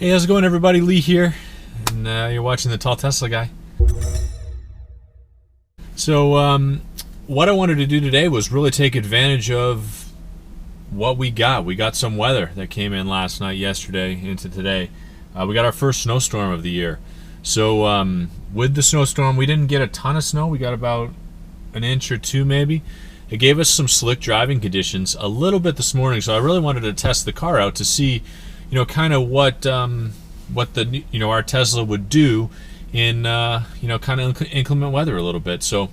Hey, how's it going, everybody? Lee here, and you're watching the Tall Tesla Guy. So, what I wanted to do today was really take advantage of what we got. We got some weather that came in last night, yesterday, into today. We got our first snowstorm of the year. So, with the snowstorm, we didn't get a ton of snow. We got about an inch or two, maybe. It gave us some slick driving conditions a little bit this morning, so I really wanted to test the car out to see, kind of what our Tesla would do in kind of inclement weather a little bit. So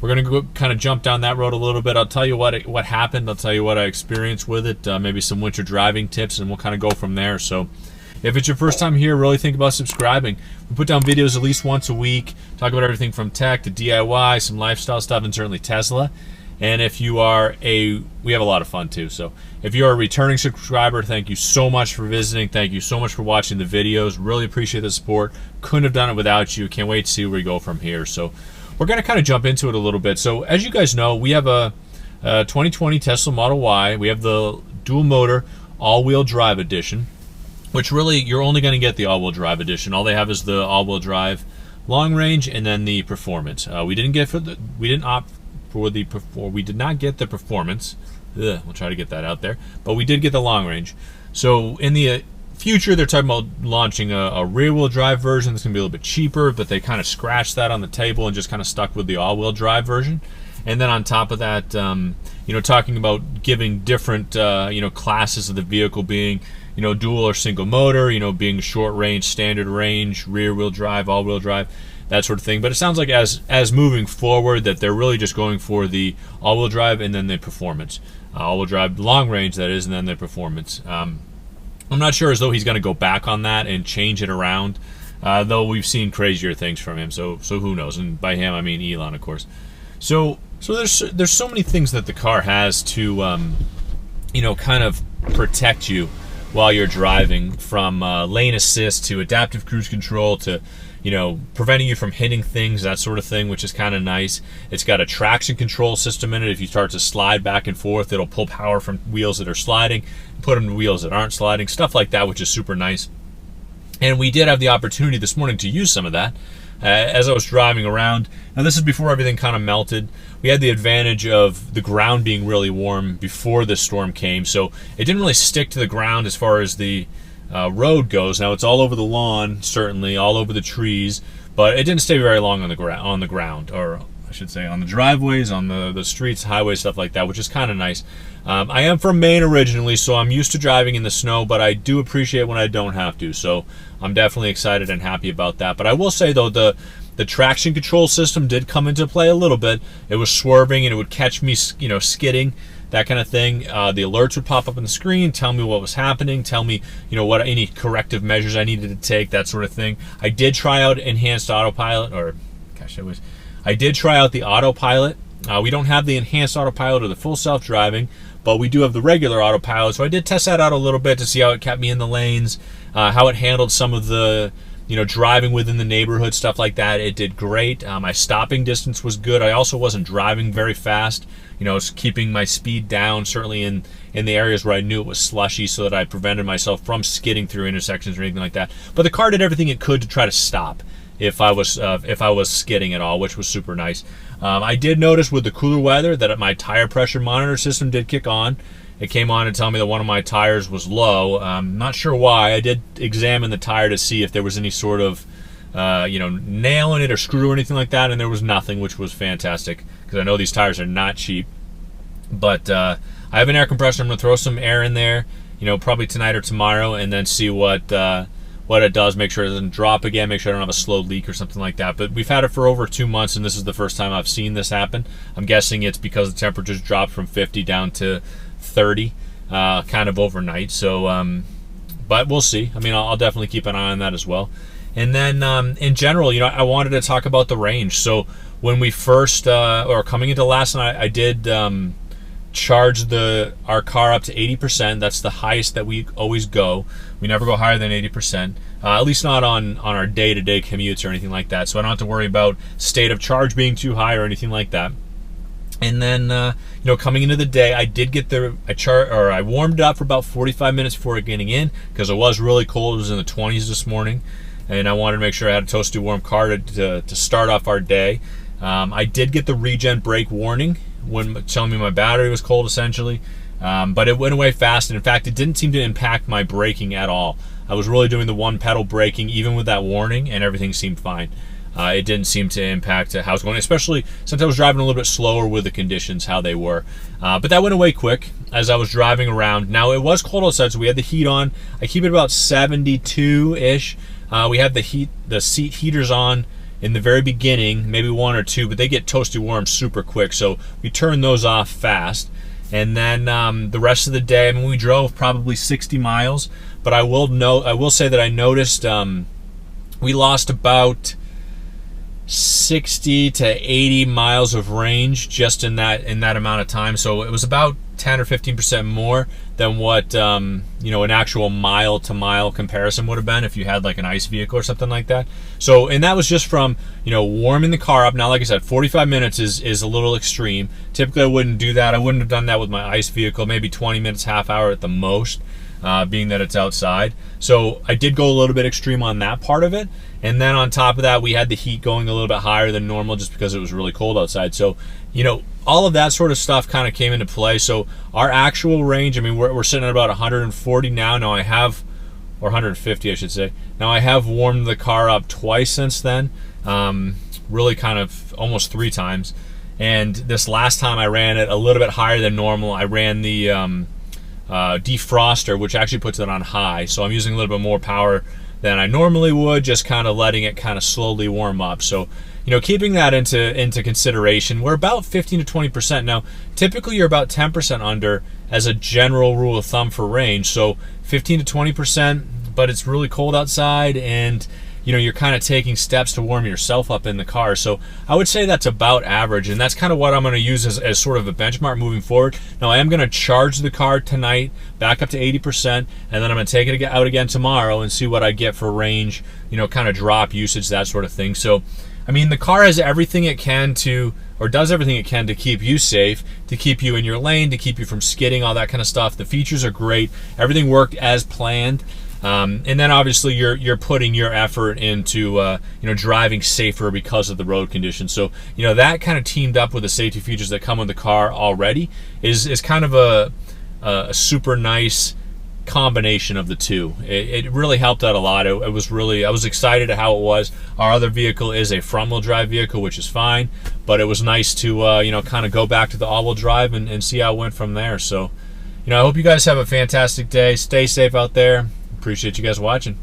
we're gonna go kind of jump down that road a little bit. I'll tell you what happened. I'll tell you what I experienced with it. Maybe some winter driving tips, and we'll kind of go from there. So if it's your first time here, really think about subscribing. We put down videos at least once a week, talk about everything from tech to DIY, some lifestyle stuff, and certainly Tesla. And if you are we have a lot of fun too. So if you're a returning subscriber, thank you so much for visiting. Thank you so much for watching the videos. Really appreciate the support. Couldn't have done it without you. Can't wait to see where we go from here. So we're going to kind of jump into it a little bit. So as you guys know, we have a 2020 Tesla Model Y. We have the dual motor all-wheel drive edition, which really you're only going to get the all-wheel drive edition. All they have is the all-wheel drive long range and then the performance. We did not get the performance. We'll try to get that out there, but we did get the long range. So in the future, they're talking about launching a rear-wheel drive version that's going to be a little bit cheaper, but they kind of scratched that on the table and just kind of stuck with the all-wheel drive version. And then on top of that, talking about giving different classes of the vehicle being dual or single motor, being short range, standard range, rear-wheel drive, all-wheel drive, that sort of thing. But it sounds like as moving forward that they're really just going for the all-wheel drive and then the performance. All-wheel drive long range, that is, and then the performance. I'm not sure as though he's going to go back on that and change it around, though we've seen crazier things from him, so who knows? And by him, I mean Elon, of course. So there's so many things that the car has to, kind of protect you while you're driving, from lane assist to adaptive cruise control to preventing you from hitting things, that sort of thing, which is kind of nice. It's got a traction control system in it. If you start to slide back and forth, it'll pull power from wheels that are sliding, put them to wheels that aren't sliding, stuff like that, which is super nice. And we did have the opportunity this morning to use some of that as I was driving around. Now, this is before everything kind of melted. We had the advantage of the ground being really warm before the storm came, so it didn't really stick to the ground as far as the road goes. Now, it's all over the lawn, certainly, all over the trees, but it didn't stay very long on the ground, or I should say on the driveways, on the streets, highways, stuff like that, which is kind of nice. I am from Maine originally, so I'm used to driving in the snow, but I do appreciate when I don't have to, so I'm definitely excited and happy about that. But I will say, though, the traction control system did come into play a little bit. It was swerving, and it would catch me, skidding, that kind of thing. The alerts would pop up on the screen, tell me what was happening, tell me, what any corrective measures I needed to take, that sort of thing. I did try out enhanced autopilot, I did try out the autopilot. We don't have the enhanced autopilot or the full self-driving, but we do have the regular autopilot. So I did test that out a little bit to see how it kept me in the lanes, how it handled some of the driving within the neighborhood, stuff like that. It did great. My stopping distance was good. I also wasn't driving very fast. It's keeping my speed down, certainly in the areas where I knew it was slushy, so that I prevented myself from skidding through intersections or anything like that. But the car did everything it could to try to stop if I was skidding at all, which was super nice. I did notice with the cooler weather that my tire pressure monitor system did kick on. It came on to tell me that one of my tires was low. Not sure why. I did examine the tire to see if there was any sort of nail in it or screw or anything like that, and there was nothing, which was fantastic, because I know these tires are not cheap. But I have an air compressor. I'm going to throw some air in there, probably tonight or tomorrow, and then see what it does, make sure it doesn't drop again, make sure I don't have a slow leak or something like that. But we've had it for over 2 months, and this is the first time I've seen this happen. I'm guessing it's because the temperatures dropped from 50 down to 30 kind of overnight. So but we'll see. I mean, I'll definitely keep an eye on that as well. And then in general, I wanted to talk about the range. So when we first or coming into last night, I did charge our car up to 80%. That's the highest that we always go. We never go higher than 80%, at least not on our day-to-day commutes or anything like that. So I don't have to worry about state of charge being too high or anything like that. And then, coming into the day, I did get I warmed it up for about 45 minutes before getting in because it was really cold. It was in the 20s this morning, and I wanted to make sure I had a toasty warm car to start off our day. I did get the regen brake warning when telling me my battery was cold, essentially, but it went away fast. And in fact, it didn't seem to impact my braking at all. I was really doing the one pedal braking, even with that warning, and everything seemed fine. It didn't seem to impact how it's going, especially since I was driving a little bit slower with the conditions, how they were. But that went away quick as I was driving around. Now, it was cold outside, so we had the heat on. I keep it about 72-ish. We had the seat heaters on in the very beginning, maybe one or two, but they get toasty warm super quick, so we turned those off fast. And then the rest of the day, I mean, we drove probably 60 miles, but I will say that I noticed we lost about 60 to 80 miles of range just in that amount of time. So it was about 10 or 15% more than what an actual mile to mile comparison would have been if you had like an ICE vehicle or something like that. So, and that was just from warming the car up. Now, like I said, 45 minutes is a little extreme. Typically I wouldn't do that. I wouldn't have done that with my ICE vehicle. Maybe 20 minutes, half hour at the most, being that it's outside. So I did go a little bit extreme on that part of it. And then on top of that, we had the heat going a little bit higher than normal just because it was really cold outside. So, all of that sort of stuff kind of came into play. So our actual range, I mean, we're sitting at about 140 now. Now I have, or 150, I should say. Now I have warmed the car up twice since then, really kind of almost 3 times. And this last time I ran it a little bit higher than normal. I ran the defroster, which actually puts it on high. So I'm using a little bit more power than I normally would, just kind of letting it kind of slowly warm up. So, keeping that into consideration, we're about 15 to 20%. Now, typically you're about 10% under as a general rule of thumb for range. So 15 to 20%, but it's really cold outside, and you're kind of taking steps to warm yourself up in the car. So I would say that's about average, and that's kind of what I'm going to use as sort of a benchmark moving forward. Now, I am going to charge the car tonight back up to 80%, and then I'm going to take it out again tomorrow and see what I get for range, kind of drop usage, that sort of thing. So, I mean, the car has everything it can does everything it can to keep you safe, to keep you in your lane, to keep you from skidding, all that kind of stuff. The features are great. Everything worked as planned. And then obviously you're putting your effort into driving safer because of the road conditions. So that kind of teamed up with the safety features that come with the car already is kind of a super nice combination of the two. It really helped out a lot. I was excited at how it was. Our other vehicle is a front-wheel drive vehicle, which is fine, but it was nice to kind of go back to the all-wheel drive and see how it went from there. So I hope you guys have a fantastic day. Stay safe out there. Appreciate you guys watching.